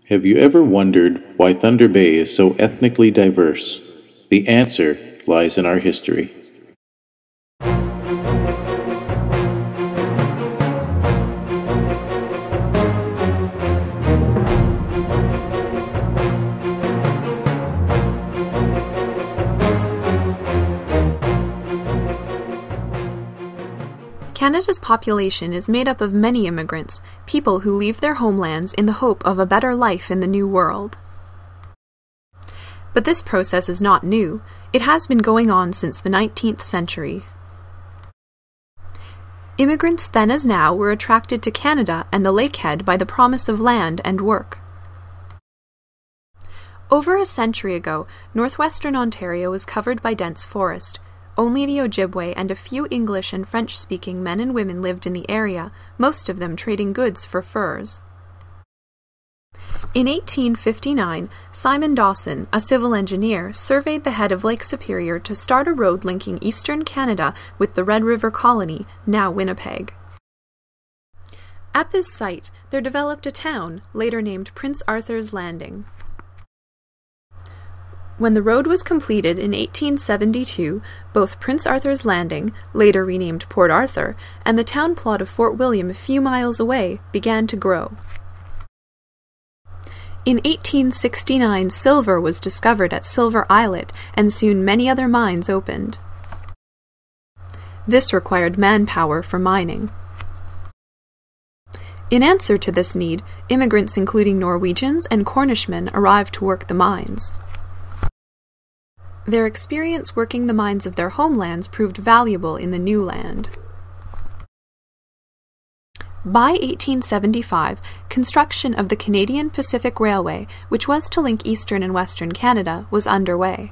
Have you ever wondered why Thunder Bay is so ethnically diverse? The answer lies in our history. Canada's population is made up of many immigrants, people who leave their homelands in the hope of a better life in the New World. But this process is not new. It has been going on since the 19th century. Immigrants then as now were attracted to Canada and the Lakehead by the promise of land and work. Over a century ago, northwestern Ontario was covered by dense forest. Only the Ojibwe and a few English and French-speaking men and women lived in the area, most of them trading goods for furs. In 1859, Simon Dawson, a civil engineer, surveyed the head of Lake Superior to start a road linking eastern Canada with the Red River Colony, now Winnipeg. At this site, there developed a town, later named Prince Arthur's Landing. When the road was completed in 1872, both Prince Arthur's Landing, later renamed Port Arthur, and the town plot of Fort William a few miles away began to grow. In 1869, silver was discovered at Silver Islet, and soon many other mines opened. This required manpower for mining. In answer to this need, immigrants including Norwegians and Cornishmen arrived to work the mines. Their experience working the mines of their homelands proved valuable in the new land. By 1875, construction of the Canadian Pacific Railway, which was to link eastern and western Canada, was underway.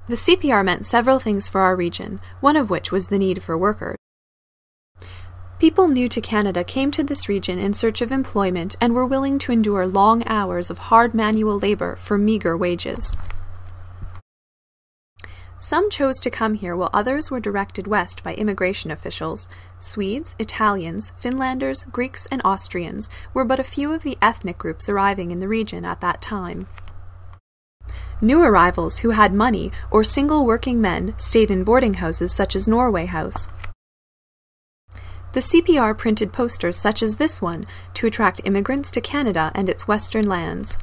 The CPR meant several things for our region, one of which was the need for workers. People new to Canada came to this region in search of employment and were willing to endure long hours of hard manual labor for meager wages. Some chose to come here while others were directed west by immigration officials. Swedes, Italians, Finlanders, Greeks, and Austrians were but a few of the ethnic groups arriving in the region at that time. New arrivals who had money or single working men stayed in boarding houses such as Norway House. The CPR printed posters such as this one to attract immigrants to Canada and its western lands.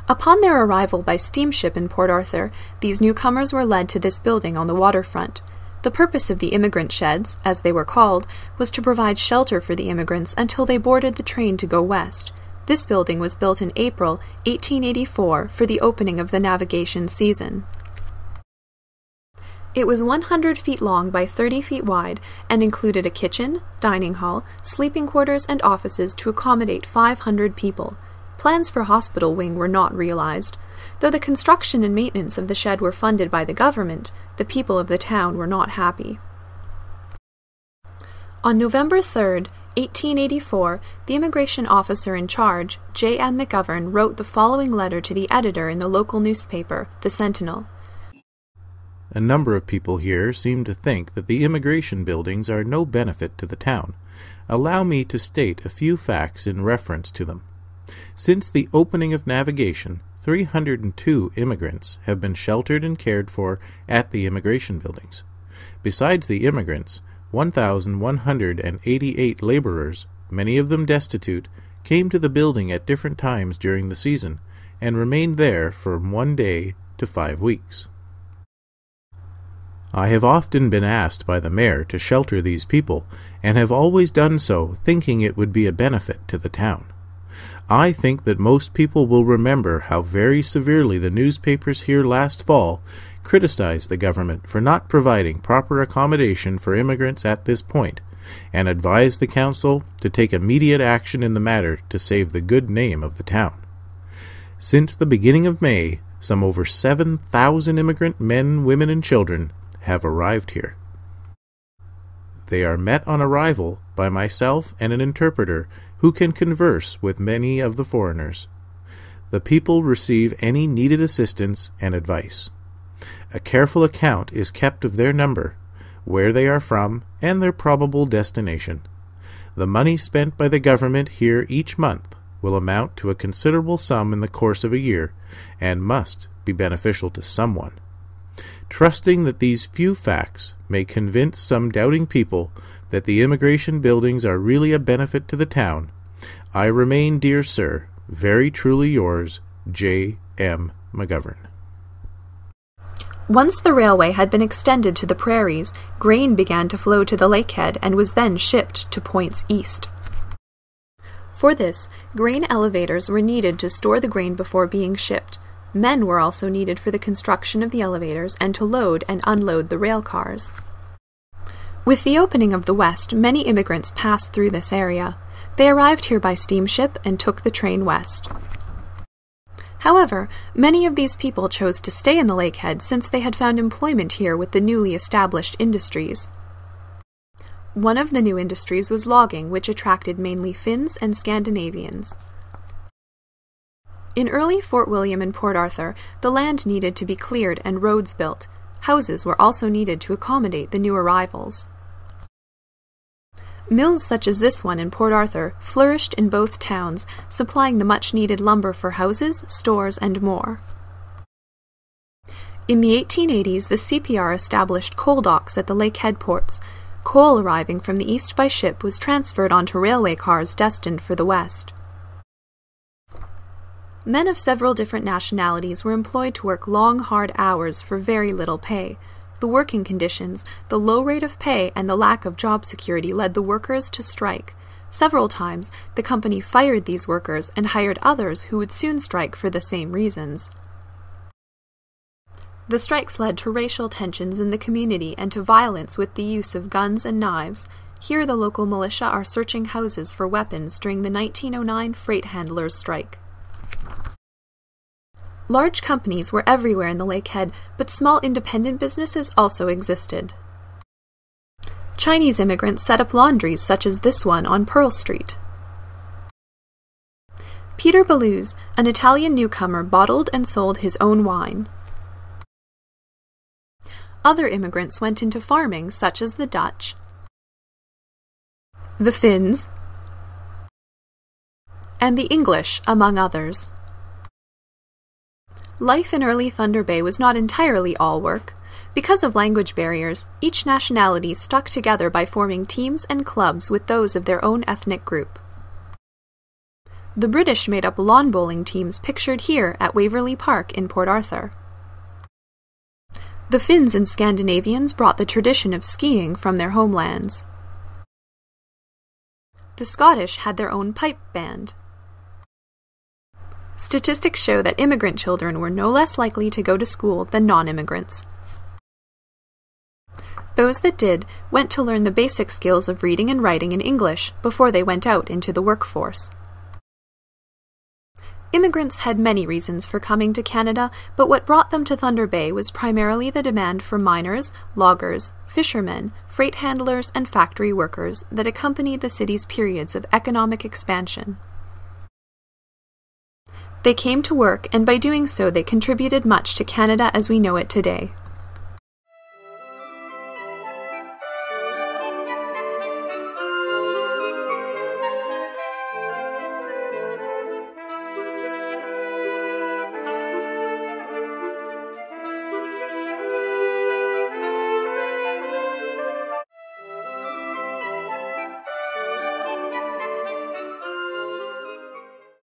Upon their arrival by steamship in Port Arthur, these newcomers were led to this building on the waterfront. The purpose of the immigrant sheds, as they were called, was to provide shelter for the immigrants until they boarded the train to go west. This building was built in April 1884 for the opening of the navigation season. It was 100 feet long by 30 feet wide and included a kitchen, dining hall, sleeping quarters, and offices to accommodate 500 people. Plans for hospital wing were not realized. Though the construction and maintenance of the shed were funded by the government, the people of the town were not happy. On November 3, 1884, the immigration officer in charge, J. M. McGovern, wrote the following letter to the editor in the local newspaper, The Sentinel. A number of people here seem to think that the immigration buildings are no benefit to the town. Allow me to state a few facts in reference to them. Since the opening of navigation, 302 immigrants have been sheltered and cared for at the immigration buildings. Besides the immigrants, 1,188 laborers, many of them destitute, came to the building at different times during the season and remained there from 1 day to 5 weeks. I have often been asked by the mayor to shelter these people, and have always done so thinking it would be a benefit to the town. I think that most people will remember how very severely the newspapers here last fall criticized the government for not providing proper accommodation for immigrants at this point, and advised the council to take immediate action in the matter to save the good name of the town. Since the beginning of May, some over 7,000 immigrant men, women, and children have arrived here. They are met on arrival by myself and an interpreter who can converse with many of the foreigners. The people receive any needed assistance and advice. A careful account is kept of their number, where they are from, and their probable destination. The money spent by the government here each month will amount to a considerable sum in the course of a year, and must be beneficial to someone. Trusting that these few facts may convince some doubting people that the immigration buildings are really a benefit to the town, I remain, dear sir, very truly yours, J. M. McGovern. Once the railway had been extended to the prairies, grain began to flow to the Lakehead and was then shipped to points east. For this, grain elevators were needed to store the grain before being shipped. Men were also needed for the construction of the elevators and to load and unload the rail cars. With the opening of the West, many immigrants passed through this area. They arrived here by steamship and took the train west. However, many of these people chose to stay in the Lakehead since they had found employment here with the newly established industries. One of the new industries was logging, which attracted mainly Finns and Scandinavians. In early Fort William and Port Arthur, the land needed to be cleared and roads built. Houses were also needed to accommodate the new arrivals. Mills such as this one in Port Arthur flourished in both towns, supplying the much-needed lumber for houses, stores, and more. In the 1880s, the CPR established coal docks at the Lakehead ports. Coal arriving from the east by ship was transferred onto railway cars destined for the west. Men of several different nationalities were employed to work long, hard hours for very little pay. The working conditions, the low rate of pay, and the lack of job security led the workers to strike. Several times, the company fired these workers and hired others who would soon strike for the same reasons. The strikes led to racial tensions in the community and to violence with the use of guns and knives. Here the local militia are searching houses for weapons during the 1909 freight handlers' strike. Large companies were everywhere in the Lakehead, but small independent businesses also existed. Chinese immigrants set up laundries such as this one on Pearl Street. Peter Belluz, an Italian newcomer, bottled and sold his own wine. Other immigrants went into farming, such as the Dutch, the Finns, and the English, among others. Life in early Thunder Bay was not entirely all work. Because of language barriers, each nationality stuck together by forming teams and clubs with those of their own ethnic group. The British made up lawn bowling teams pictured here at Waverley Park in Port Arthur. The Finns and Scandinavians brought the tradition of skiing from their homelands. The Scottish had their own pipe band. Statistics show that immigrant children were no less likely to go to school than non-immigrants. Those that did went to learn the basic skills of reading and writing in English before they went out into the workforce. Immigrants had many reasons for coming to Canada, but what brought them to Thunder Bay was primarily the demand for miners, loggers, fishermen, freight handlers, and factory workers that accompanied the city's periods of economic expansion. They came to work, and by doing so they contributed much to Canada as we know it today.